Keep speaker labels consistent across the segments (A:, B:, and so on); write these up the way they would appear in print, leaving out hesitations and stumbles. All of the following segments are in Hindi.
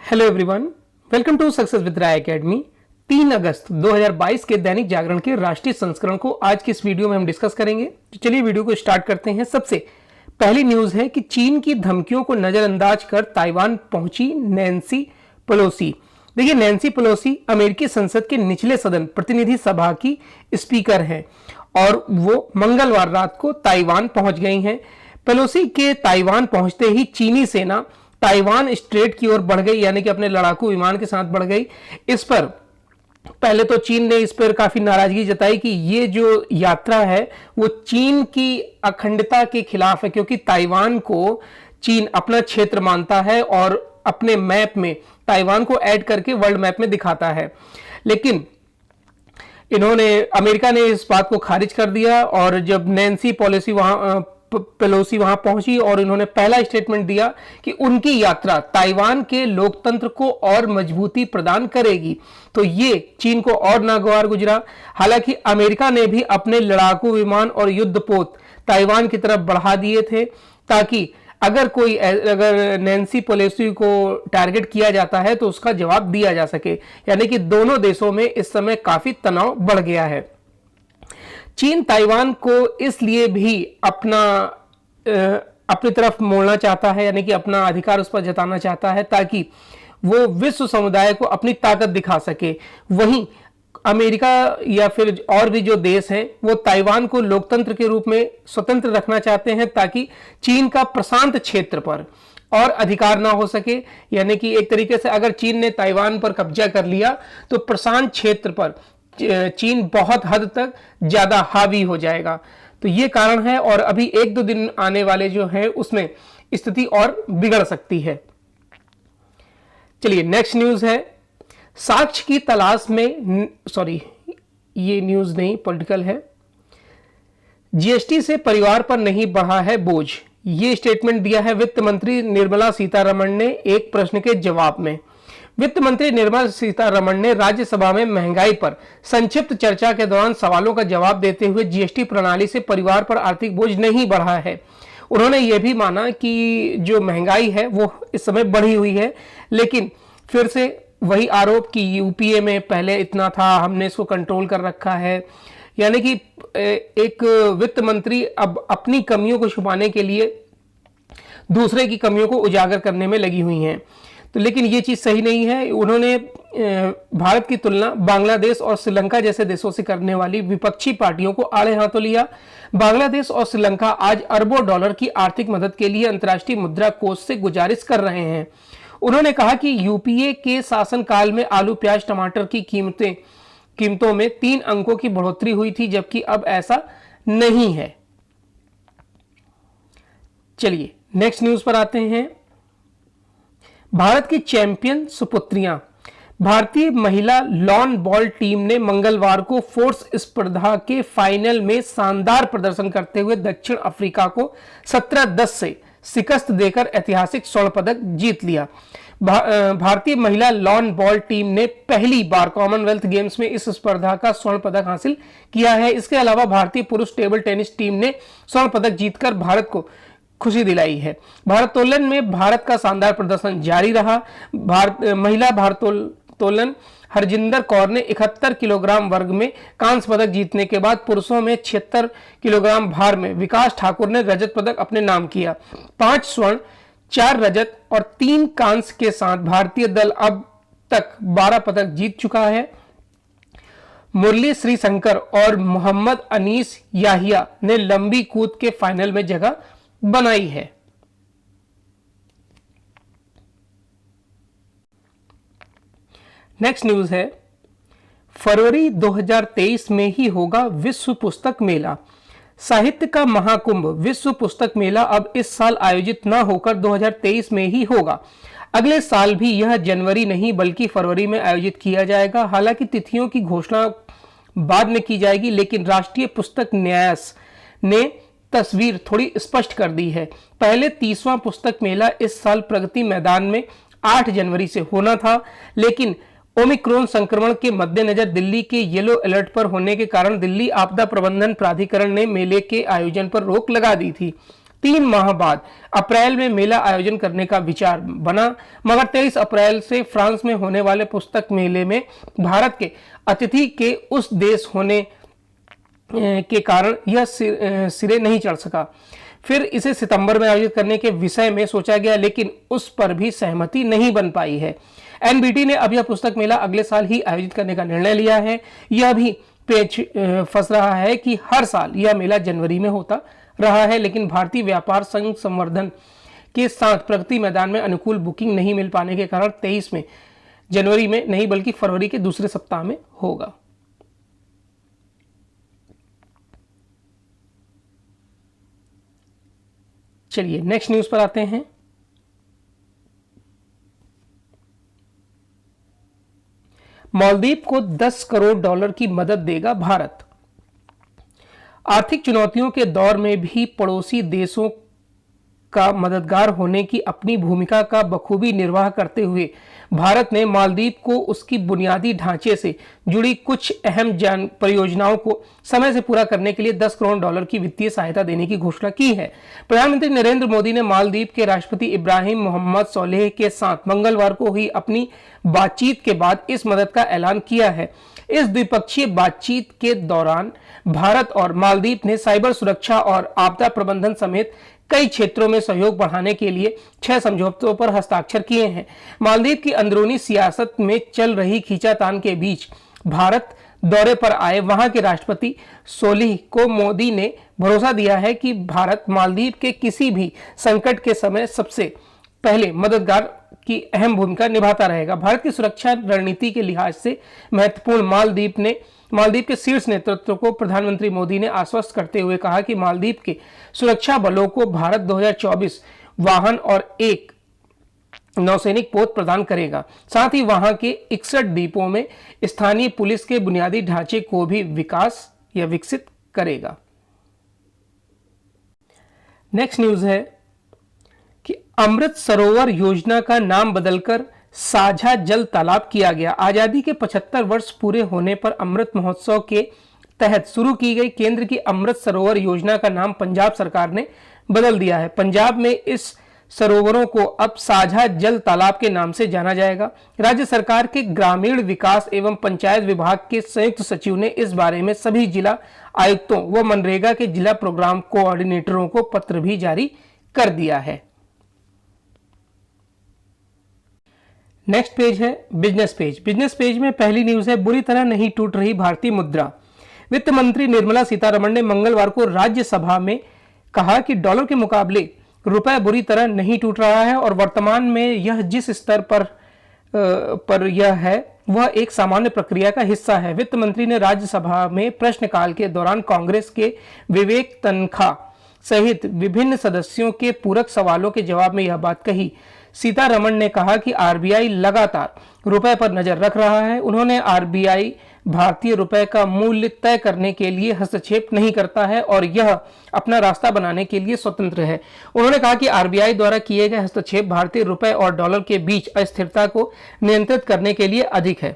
A: Hello everyone, welcome to success with Rai academy. 3 अगस्त 2022 के दैनिक जागरण के राष्ट्रीय संस्करण को आज की इस वीडियो में हम डिस्कस करेंगे। तो चलिए वीडियो को स्टार्ट करते हैं। सबसे पहली न्यूज है कि चीन की धमकियों को नजरअंदाज कर ताइवान पहुंची नैन्सी पेलोसी। देखिए, नैन्सी पेलोसी अमेरिकी संसद के निचले सदन प्रतिनिधि सभा की स्पीकर हैं और वो मंगलवार रात को ताइवान पहुंच गई हैं। पेलोसी के ताइवान पहुंचते ही चीनी सेना ताइवान स्ट्रेट की ओर बढ़ गई, यानी कि अपने लड़ाकू विमान के साथ बढ़ गई। इस पर पहले तो चीन ने इस पर काफी नाराजगी जताई कि ये जो यात्रा है वो चीन की अखंडता के खिलाफ है, क्योंकि ताइवान को चीन अपना क्षेत्र मानता है और अपने मैप में ताइवान को ऐड करके वर्ल्ड मैप में दिखाता है। लेकिन अमेरिका ने इस बात को खारिज कर दिया और जब नैन्सी पेलोसी वहां पहुंची और इन्होंने पहला स्टेटमेंट दिया कि उनकी यात्रा ताइवान के लोकतंत्र को और मजबूती प्रदान करेगी, तो ये चीन को और नागवार गुजरा। हालांकि अमेरिका ने भी अपने लड़ाकू विमान और युद्धपोत ताइवान की तरफ बढ़ा दिए थे ताकि अगर नैन्सी पेलोसी को टारगेट किया जाता है तो उसका जवाब दिया जा सके। यानी कि दोनों देशों में इस समय काफी तनाव बढ़ गया है। चीन ताइवान को इसलिए भी अपनी तरफ मोड़ना चाहता है, यानी कि अपना अधिकार उस पर जताना चाहता है ताकि वो विश्व समुदाय को अपनी ताकत दिखा सके। वहीं अमेरिका या फिर और भी जो देश हैं वो ताइवान को लोकतंत्र के रूप में स्वतंत्र रखना चाहते हैं ताकि चीन का प्रशांत क्षेत्र पर और अधिकार ना हो सके। यानी कि एक तरीके से अगर चीन ने ताइवान पर कब्जा कर लिया तो प्रशांत क्षेत्र पर चीन बहुत हद तक ज्यादा हावी हो जाएगा। तो ये कारण है और अभी 1-2 दिन आने वाले जो है उसमें स्थिति और बिगड़ सकती है। चलिए, नेक्स्ट न्यूज है साक्ष्य की तलाश में, ये न्यूज नहीं, पॉलिटिकल है। जीएसटी से परिवार पर नहीं बढ़ा है बोझ, ये स्टेटमेंट दिया है वित्त मंत्री निर्मला सीतारमण ने एक प्रश्न के जवाब में। वित्त मंत्री निर्मला सीतारमण ने राज्यसभा में महंगाई पर संक्षिप्त चर्चा के दौरान सवालों का जवाब देते हुए जीएसटी प्रणाली से परिवार पर आर्थिक बोझ नहीं बढ़ा है। उन्होंने ये भी माना कि जो महंगाई है वो इस समय बढ़ी हुई है, लेकिन फिर से वही आरोप कि यूपीए में पहले इतना था, हमने इसको कंट्रोल कर रखा है। यानी कि एक वित्त मंत्री अब अपनी कमियों को छुपाने के लिए दूसरे की कमियों को उजागर करने में लगी हुई हैं। तो लेकिन ये चीज सही नहीं है। उन्होंने भारत की तुलना बांग्लादेश और श्रीलंका जैसे देशों से करने वाली विपक्षी पार्टियों को आड़े हाथों लिया। बांग्लादेश और श्रीलंका आज अरबों डॉलर की आर्थिक मदद के लिए अंतर्राष्ट्रीय मुद्रा कोष से गुजारिश कर रहे हैं। उन्होंने कहा कि यूपीए के शासनकाल में आलू, प्याज, टमाटर की कीमतों में 3 अंकों की बढ़ोतरी हुई थी, जबकि अब ऐसा नहीं है। चलिए नेक्स्ट न्यूज पर आते हैं। भारत की चैंपियन सुपुत्रियां। भारतीय महिला लॉन बॉल टीम ने मंगलवार को फोर्स स्पर्धा के फाइनल में शानदार प्रदर्शन करते हुए दक्षिण अफ्रीका को 17-10 से शिकस्त देकर ऐतिहासिक स्वर्ण पदक जीत लिया। भारतीय महिला लॉन बॉल टीम ने पहली बार कॉमनवेल्थ गेम्स में इस स्पर्धा का स्वर्ण पदक हासिल किया है। इसके अलावा भारतीय पुरुष टेबल टेनिस टीम ने स्वर्ण पदक जीतकर भारत को खुशी दिलाई है। भारोत्तोलन में भारत का शानदार प्रदर्शन जारी रहा। महिला भारोत्तोलन हरजिंदर कौर ने 71 किलोग्राम वर्ग में कांस्य पदक जीतने के बाद पुरुषों में 76 किलोग्राम भार में विकास ठाकुर ने रजत पदक अपने नाम किया। 5 स्वर्ण, 4 रजत और 3 कांस्य के साथ भारतीय दल अब तक 12 पदक जीत चुका है। मुरली श्रीशंकर और मोहम्मद अनीस याहिया ने लंबी कूद के फाइनल में जगह बनाई है। नेक्स्ट न्यूज है फरवरी 2023 में ही होगा विश्व पुस्तक मेला। साहित्य का महाकुंभ विश्व पुस्तक मेला अब इस साल आयोजित न होकर 2023 में ही होगा। अगले साल भी यह जनवरी नहीं बल्कि फरवरी में आयोजित किया जाएगा। हालांकि तिथियों की घोषणा बाद में की जाएगी, लेकिन राष्ट्रीय पुस्तक न्यास ने तस्वीर थोड़ी स्पष्ट कर दी है। पहले 30वां पुस्तक मेला इस साल प्रगति मैदान में 8 जनवरी से होना था, लेकिन ओमिक्रॉन संक्रमण के मद्देनजर दिल्ली के येलो अलर्ट पर होने के कारण दिल्ली आपदा प्रबंधन प्राधिकरण ने मेले के आयोजन पर रोक लगा दी थी। 3 माह बाद अप्रैल में मेला आयोजन करने का विचार बना, मगर 23 अप्रैल से फ्रांस में होने वाले पुस्तक मेले में भारत के अतिथि के उस देश होने के कारण यह सिरे नहीं चढ़ सका। फिर इसे सितंबर में आयोजित करने के विषय में सोचा गया, लेकिन उस पर भी सहमति नहीं बन पाई है। एनबीटी ने अब यह पुस्तक मेला अगले साल ही आयोजित करने का निर्णय लिया है। यह भी पेच फंस रहा है कि हर साल यह मेला जनवरी में होता रहा है, लेकिन भारतीय व्यापार संघ संवर्धन के साथ प्रगति मैदान में अनुकूल बुकिंग नहीं मिल पाने के कारण 23 में जनवरी में नहीं बल्कि फरवरी के दूसरे सप्ताह में होगा। चलिए नेक्स्ट न्यूज पर आते हैं। मालदीव को 10 करोड़ डॉलर की मदद देगा भारत। आर्थिक चुनौतियों के दौर में भी पड़ोसी देशों का मददगार होने की अपनी भूमिका का बखूबी निर्वाह करते हुए भारत ने मालदीव को उसकी बुनियादी ढांचे से जुड़ी कुछ अहम परियोजनाओं को समय से पूरा करने के लिए 10 करोड़ डॉलर की वित्तीय सहायता देने की घोषणा की है। प्रधानमंत्री नरेंद्र मोदी ने मालदीव के राष्ट्रपति इब्राहिम मोहम्मद सोलेह के साथ मंगलवार को हुई अपनी बातचीत के बाद इस मदद का ऐलान किया है। इस द्विपक्षीय बातचीत के दौरान भारत और मालदीव ने साइबर सुरक्षा और आपदा प्रबंधन समेत कई क्षेत्रों में सहयोग बढ़ाने के लिए 6 समझौतों पर हस्ताक्षर किए हैं। मालदीव की अंदरूनी सियासत में चल रही खींचातान के बीच भारत दौरे पर आए वहां के राष्ट्रपति सोलिह को मोदी ने भरोसा दिया है कि भारत मालदीव के किसी भी संकट के समय सबसे पहले मददगार की अहम भूमिका निभाता रहेगा। भारत की सुरक्षा रणनीति के लिहाज से महत्वपूर्ण मालदीव के शीर्ष नेतृत्व को प्रधानमंत्री मोदी ने आश्वस्त करते हुए कहा कि मालदीव के सुरक्षा बलों को भारत 2024 वाहन और एक नौसैनिक पोत प्रदान करेगा। साथ ही वहां के 61 द्वीपों में स्थानीय पुलिस के बुनियादी ढांचे को भी विकसित करेगा। नेक्स्ट न्यूज है कि अमृत सरोवर योजना का नाम बदलकर साझा जल तालाब किया गया। आजादी के 75 वर्ष पूरे होने पर अमृत महोत्सव के तहत शुरू की गई केंद्र की अमृत सरोवर योजना का नाम पंजाब सरकार ने बदल दिया है। पंजाब में इस सरोवरों को अब साझा जल तालाब के नाम से जाना जाएगा। राज्य सरकार के ग्रामीण विकास एवं पंचायत विभाग के संयुक्त सचिव ने इस बारे में सभी जिला आयुक्तों व मनरेगा के जिला प्रोग्राम कोऑर्डिनेटरों को पत्र भी जारी कर दिया है। नेक्स्ट पेज है बिजनेस पेज। बिजनेस पेज में पहली न्यूज है, बुरी तरह नहीं टूट रही भारतीय मुद्रा। वित्त मंत्री निर्मला सीतारमण ने मंगलवार को राज्यसभा में कहा कि डॉलर के मुकाबले रुपए बुरी तरह नहीं टूट रहा है और वर्तमान में यह जिस स्तर पर यह है वह एक सामान्य प्रक्रिया का हिस्सा है। वित्त मंत्री ने राज्यसभा में प्रश्नकाल के दौरान कांग्रेस के विवेक तनखा सहित विभिन्न सदस्यों के पूरक सवालों के जवाब में यह बात कही। सीतारमण ने कहा कि आरबीआई लगातार रुपए पर नजर रख रहा है। उन्होंने आरबीआई भारतीय रुपए का मूल्य तय करने के लिए हस्तक्षेप नहीं करता है और यह अपना रास्ता बनाने के लिए स्वतंत्र है। उन्होंने कहा कि आरबीआई द्वारा किए गए हस्तक्षेप भारतीय रुपए और डॉलर के बीच अस्थिरता को नियंत्रित करने के लिए अधिक है।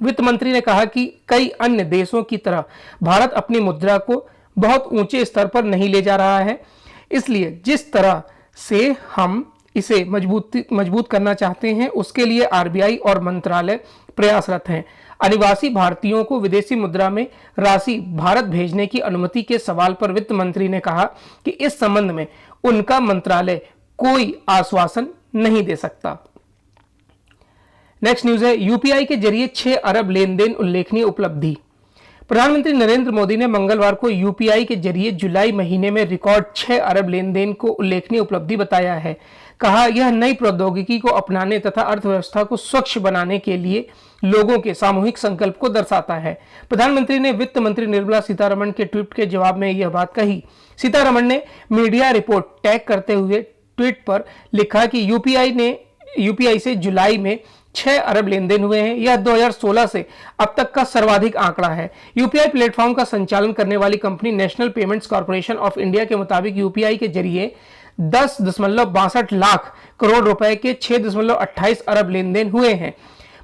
A: वित्त मंत्री ने कहा कि कई अन्य देशों की तरह भारत अपनी मुद्रा को बहुत ऊंचे स्तर पर नहीं ले जा रहा है, इसलिए जिस तरह से हम इसे मजबूत करना चाहते हैं उसके लिए आरबीआई और मंत्रालय प्रयासरत हैं। अनिवासी भारतीयों को विदेशी मुद्रा में राशि भारत भेजने की अनुमति के सवाल पर वित्त मंत्री ने कहा कि इस संबंध में उनका मंत्रालय कोई आश्वासन नहीं दे सकता। नेक्स्ट न्यूज है, यूपीआई के जरिए 6 अरब लेन देन उल्लेखनीय उपलब्धि। प्रधानमंत्री नरेंद्र मोदी ने मंगलवार को यूपीआई के जरिए जुलाई महीने में रिकॉर्ड 6 अरब लेन देन को उल्लेखनीय उपलब्धि बताया है। कहा यह नई प्रौद्योगिकी को अपनाने तथा अर्थव्यवस्था को स्वच्छ बनाने के लिए लोगों के सामूहिक संकल्प को दर्शाता है। प्रधानमंत्री ने वित्त मंत्री निर्मला सीतारमण के ट्वीट के जवाब में यह बात कही। सीतारमण ने मीडिया रिपोर्ट टैग करते हुए ट्वीट पर लिखा कि यूपीआई से जुलाई में 6 अरब लेन देन हुए हैं। यह 2016 से अब तक का सर्वाधिक आंकड़ा है। यूपीआई प्लेटफॉर्म का संचालन करने वाली company national payments corporation of India के मुताबिक यूपीआई के जरिए 10.62 लाख करोड़ रुपए के 6.28 अरब लेन देन हुए हैं।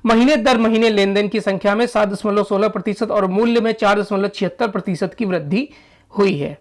A: महीने दर महीने लेन देन की संख्या में 7.16% और मूल्य में 4.76% की वृद्धि हुई है।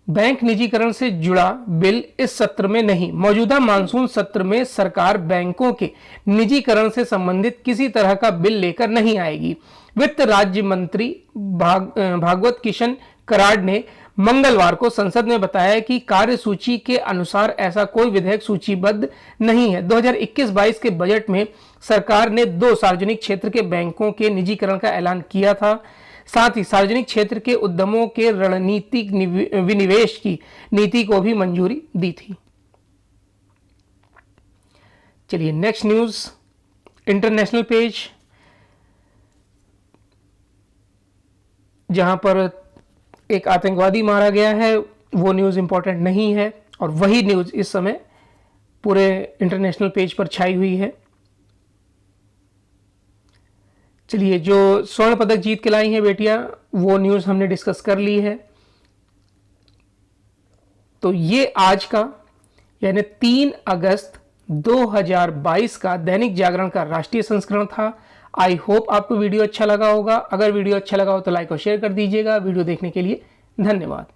A: बैंक निजीकरण से जुड़ा बिल इस सत्र में नहीं। मौजूदा मानसून सत्र में सरकार बैंकों के निजीकरण से संबंधित किसी तरह का बिल लेकर नहीं आएगी। वित्त राज्य मंत्री भागवत किशन कराड़ ने मंगलवार को संसद में बताया कि कार्यसूची के अनुसार ऐसा कोई विधेयक सूचीबद्ध नहीं है। 2021-22 के बजट में सरकार ने 2 सार्वजनिक क्षेत्र के बैंकों के निजीकरण का ऐलान किया था। साथ ही सार्वजनिक क्षेत्र के उद्यमों के रणनीतिक विनिवेश की नीति को भी मंजूरी दी थी। चलिए नेक्स्ट न्यूज, इंटरनेशनल पेज, जहां पर एक आतंकवादी मारा गया है, वो न्यूज इंपॉर्टेंट नहीं है और वही न्यूज इस समय पूरे इंटरनेशनल पेज पर छाई हुई है। चलिए, जो स्वर्ण पदक जीत के लाई हैं बेटियां, वो न्यूज हमने डिस्कस कर ली है। तो ये आज का यानी 3 अगस्त 2022 का दैनिक जागरण का राष्ट्रीय संस्करण था। आई होप आपको वीडियो अच्छा लगा होगा। अगर वीडियो अच्छा लगा हो तो लाइक और शेयर कर दीजिएगा। वीडियो देखने के लिए धन्यवाद।